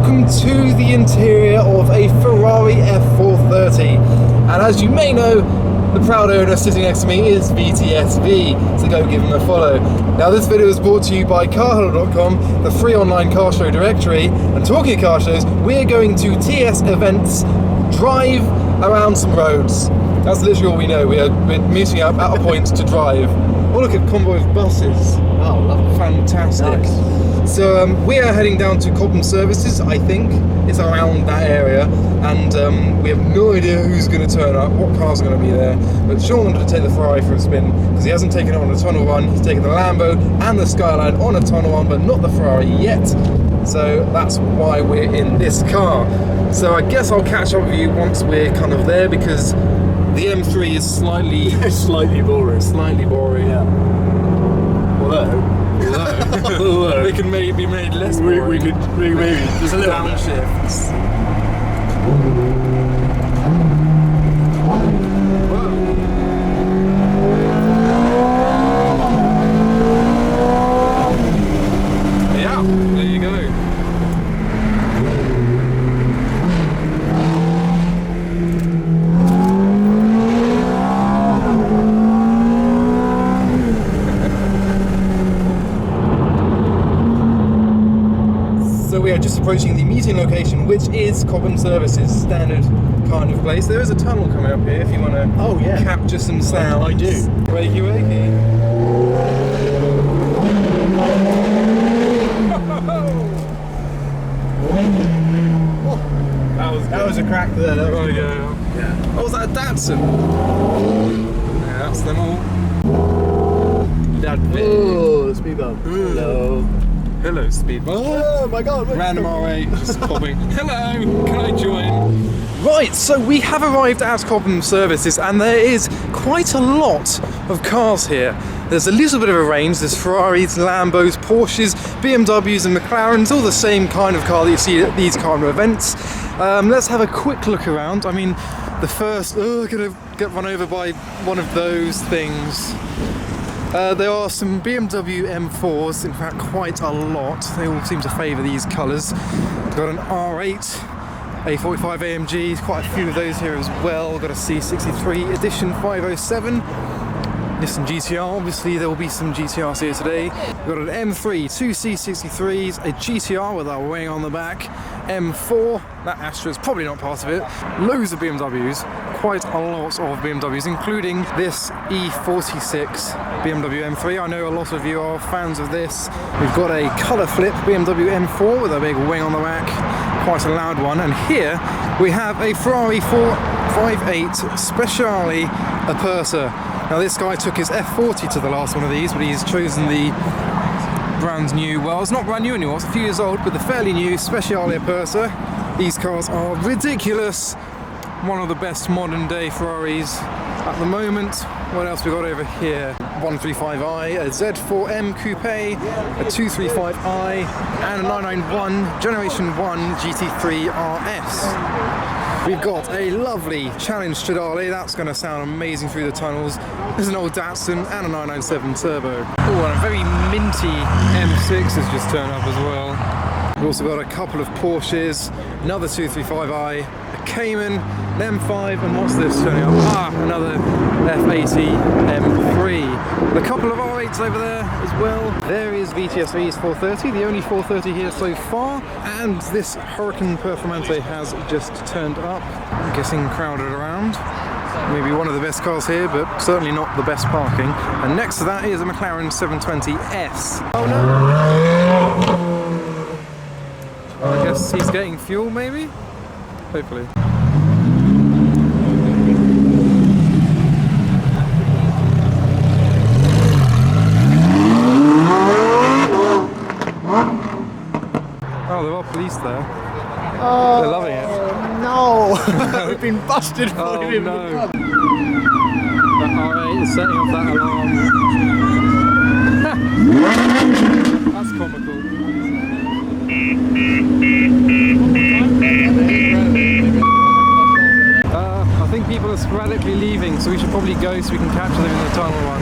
welcome to the interior of a Ferrari F430. And as you may know, the proud owner sitting next to me is VTSV, so go give him a follow. Now this video is brought to you by carhuddle.com, the free online car show directory. And talking of car shows, we're going to TS events, drive around some roads. That's literally all we know. We're meeting up at a point to drive. Oh, look at Convoy of buses. Oh, lovely. Fantastic. Nice. So we are heading down to Cobham Services, I think. It's around that area. And we have no idea who's going to turn up, what cars are going to be there. But Sean wanted to take the Ferrari for a spin, because he hasn't taken it on a tunnel run. He's taken the Lambo and the Skyline on a tunnel run, but not the Ferrari yet. So that's why we're in this car. So I guess I'll catch up with you once we're kind of there, because the M3 is slightly boring. Slightly boring. Yeah. Although they can maybe be made less boring. We could maybe just a little downshifts. Yeah, there you go. So we are just approaching the meeting location, which is Cobham Services, standard kind of place. There is a tunnel coming up here if you want to capture some sound. I do. Wakey wakey. That was a crack there. Oh yeah. Oh, was that a Datsun? Yeah, that's them all. Oh, the speed bump. Hello. Hello, speed bump. Oh my god. Random R8 just popping. Hello, can I join? Right, so we have arrived at Cobham Services and there is quite a lot of cars here. There's a little bit of a range. There's Ferraris, Lambos, Porsches, BMWs and McLarens, all the same kind of car that you see at these kind of events. Let's have a quick look around. I mean, the first, gonna get run over by one of those things. There are some BMW M4s, in fact quite a lot. They all seem to favour these colours. We've got an R8, A45 AMG, quite a few of those here as well. We've got a C63 Edition 507. Nissan GTR, obviously there will be some GTRs here today. We've got an M3, two C63s, a GTR with our wing on the back, M4, that Astra is probably not part of it, loads of BMWs, quite a lot of BMWs, including this E46 BMW M3. I know a lot of you are fans of this. We've got a colour flip BMW M4 with a big wing on the back, quite a loud one, and here we have a Ferrari 458 Speciale Aperta. Now this guy took his F40 to the last one of these, but he's chosen the brand new, well it's not brand new anymore, it's a few years old, but the fairly new Speciale Aperta. These cars are ridiculous. One of the best modern day Ferraris at the moment. What else we got over here? 135i, a Z4M Coupe, a 235i, and a 991 Generation 1 GT3 RS. We've got a lovely Challenge Stradale, that's going to sound amazing through the tunnels. There's an old Datsun and a 997 Turbo. Oh, and a very minty M6 has just turned up as well. We've also got a couple of Porsches, another 235i, a Cayman, an M5, and what's this turning up? Another F80 M3. A couple of R8s over there as well. There is VTSV's 430, the only 430 here so far, and this Hurricane Performante has just turned up. I'm guessing crowded around. Maybe one of the best cars here, but certainly not the best parking. And next to that is a McLaren 720S. Oh no! I guess he's getting fuel, maybe? Hopefully. Oh, there are police there. Oh, they're loving it. No! We've been busted for Oh him. no. That R8 is setting off that alarm. That's comical. I think people are sporadically leaving, so we should probably go so we can capture them in the tunnel run.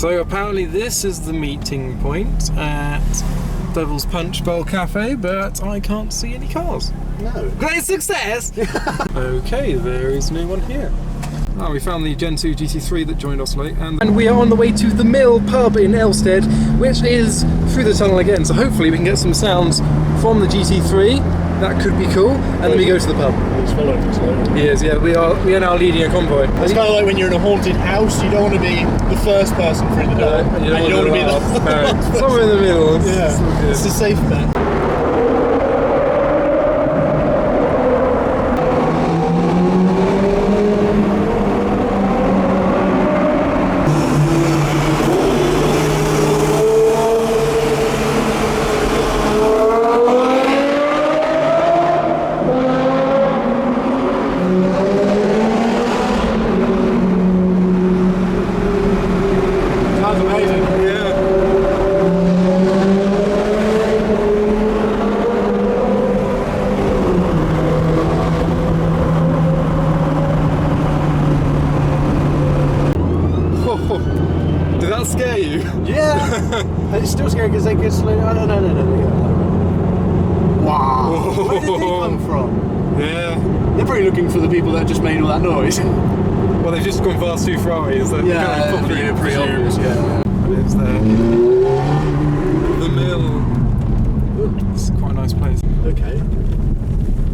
So apparently this is the meeting point at Devil's Punch Bowl Cafe, but I can't see any cars. No. Great success! Okay, there is no one here. Oh, we found the Gen 2 GT3 that joined us late, and we are on the way to the Mill pub in Elstead, which is through the tunnel again, so hopefully we can get some sounds from the GT3. That could be cool, and then we go to the pub. He's following us slowly. He is, yeah, we are now leading a convoy. It's kind of like when you're in a haunted house, you don't want to be the first person through the door, and you don't want to be the last. Somewhere in the middle. It's a safe bet. It's still scary because they get slow. Oh, no. Wow. Where did they come from? Yeah. They're probably looking for the people that just made all that noise. Well, they've just gone past two Ferraris. Yeah, pretty obvious, yeah. It's there. The Mill. It's quite a nice place. Okay.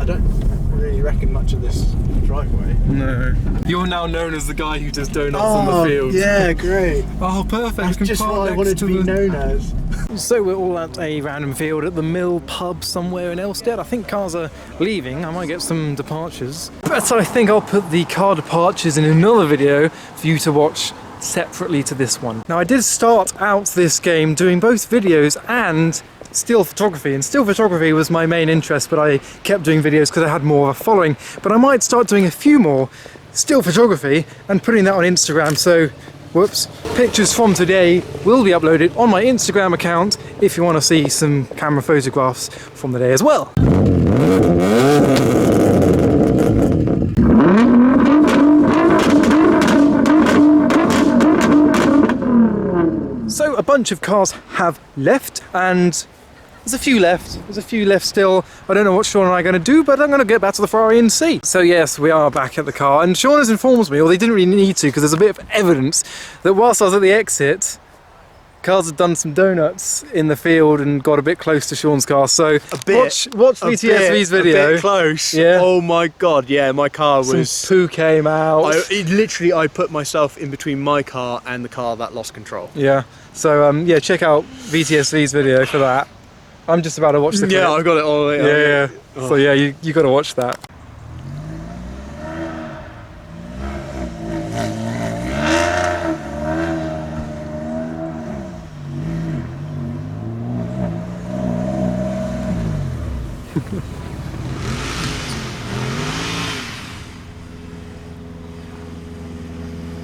I don't really reckon much of this driveway. No. You're now known as the guy who does donuts in the field. Yeah, great. Oh, perfect. That's just what I wanted to be known as. So we're all at a random field at the Mill pub somewhere in Elstead. I think cars are leaving. I might get some departures. But I think I'll put the car departures in another video for you to watch separately to this one. Now I did start out this game doing both videos and still photography, and still photography was my main interest, but I kept doing videos because I had more of a following. But I might start doing a few more still photography and putting that on Instagram. So whoops, pictures from today will be uploaded on my Instagram account if you want to see some camera photographs from the day as well. So a bunch of cars have left, and there's a few left. There's a few left still. I don't know what Sean and I are going to do, but I'm going to get back to the Ferrari and see. So yes, we are back at the car, and Sean has informed me, or they didn't really need to, because there's a bit of evidence that whilst I was at the exit, cars had done some donuts in the field and got a bit close to Sean's car. So watch VTSV's video. A bit close. Yeah. Oh my god, yeah, my car was... Some poo came out. I put myself in between my car and the car that lost control. Yeah. So yeah, check out VTSV's video for that. I'm just about to watch the clip. Yeah, I've got it all the way. Yeah. Oh. So yeah, you got to watch that.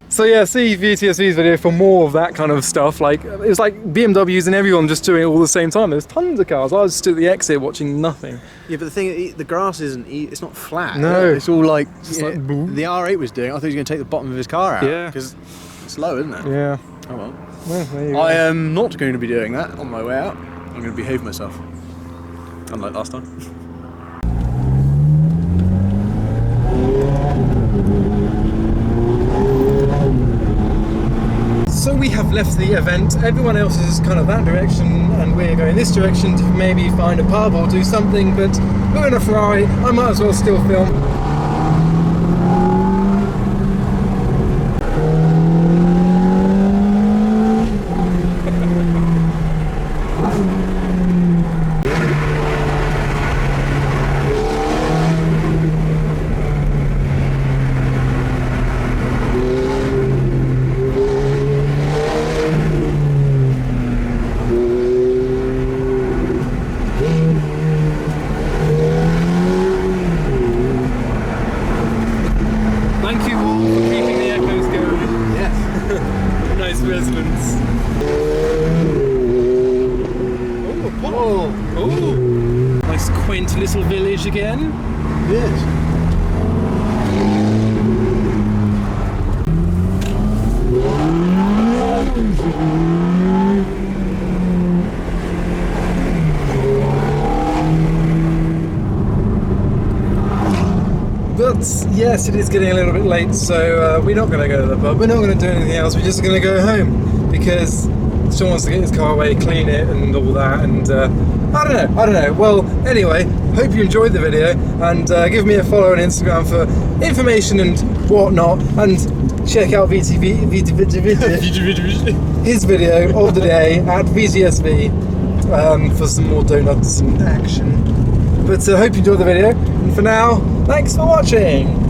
So yeah, see VTSV's video for more of that kind of stuff. Like, it was like BMWs and everyone just doing it all the same time. There's tons of cars. I was stood at the exit watching nothing. Yeah, but the thing, the grass isn't, it's not flat. No. It's all like, like the R8 was doing. I thought he was going to take the bottom of his car out. Yeah. Because it's low, isn't it? Yeah. Oh well. Well, there you go. I am not going to be doing that on my way out. I'm going to behave myself. Unlike last time. So we have left the event. Everyone else is kind of that direction, and we're going this direction to maybe find a pub or do something, but we're in a Ferrari. I might as well still film. Nice quaint little village again. Yes. yes, it is getting a little bit late, so we're not going to go to the pub. We're not going to do anything else. We're just going to go home because Sean wants to get his car away, clean it, and all that. And I don't know. Well, anyway, hope you enjoyed the video, and give me a follow on Instagram for information and whatnot. And check out his video of the day at VGSV for some more donuts and action. But I hope you enjoyed the video, and for now, thanks for watching!